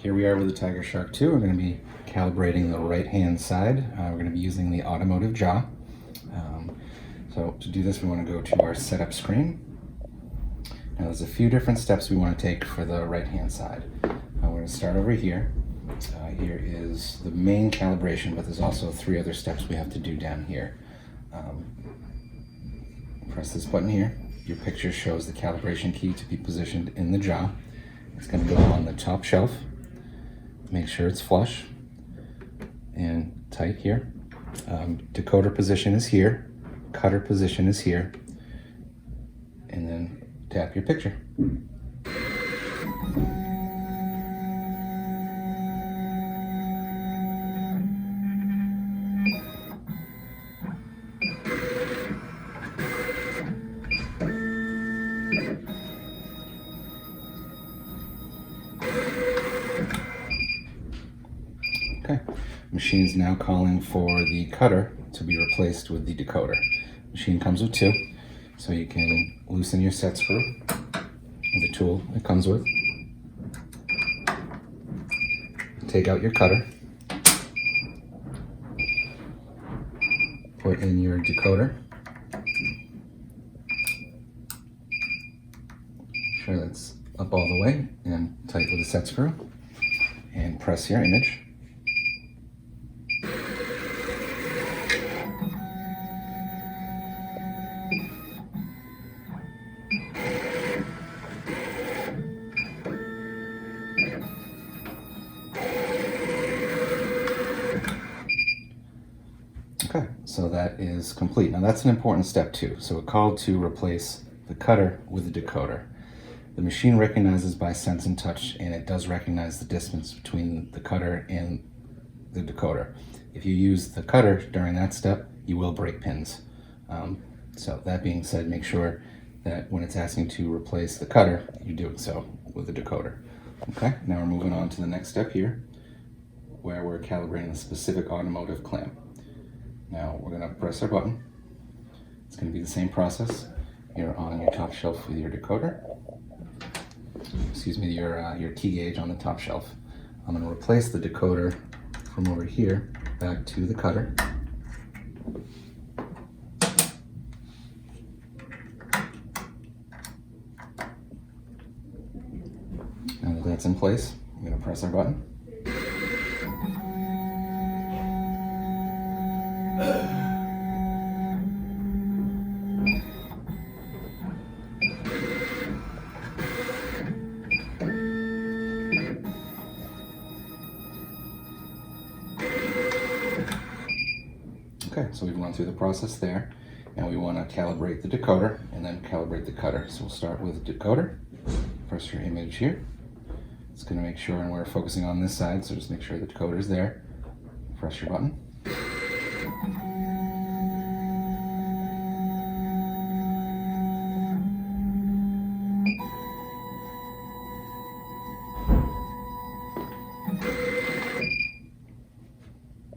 Here we are with the Tiger Shark 2. We're going to be calibrating the right-hand side. We're going to be using the automotive jaw. So to do this, we want to go to our setup screen. Now there's a few different steps we want to take for the right-hand side. We're going to start over here. Here is the main calibration, but there's also 3 other steps we have to do down here. Press this button here. Your picture shows the calibration key to be positioned in the jaw. It's going to go on the top shelf. Make sure it's flush and tight here. Decoder position is here. Cutter position is here. And then tap your picture. Okay, machine's now calling for the cutter to be replaced with the decoder. Machine comes with 2, so you can loosen your set screw with the tool it comes with. Take out your cutter. Put in your decoder. Make sure that's up all the way and tight with the set screw. And press your image. Okay, so that is complete. Now that's an important step too. So it called to replace the cutter with the decoder. The machine recognizes by sense and touch, and it does recognize the distance between the cutter and the decoder. If you use the cutter during that step, you will break pins. So that being said, make sure that when it's asking to replace the cutter, you're doing so with the decoder. Okay, now we're moving on to the next step here, where we're calibrating the specific automotive clamp. Now we're going to press our button. It's going to be the same process. You're on your top shelf with your decoder. Excuse me, your key gauge on the top shelf. I'm going to replace the decoder from over here back to the cutter. Now that that's in place, I'm going to press our button. Okay, so we've gone through the process there, and we want to calibrate the decoder and then calibrate the cutter. So we'll start with the decoder. Press your image here. It's going to make sure, and we're focusing on this side, so just make sure the decoder is there. Press your button.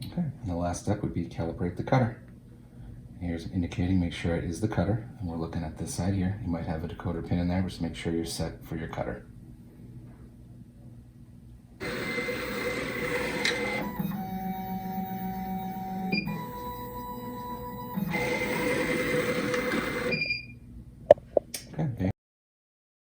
Okay, and the last step would be calibrate the cutter. Here's indicating, make sure it is the cutter, and we're looking at this side here. You might have a decoder pin in there, just make sure you're set for your cutter. Okay, there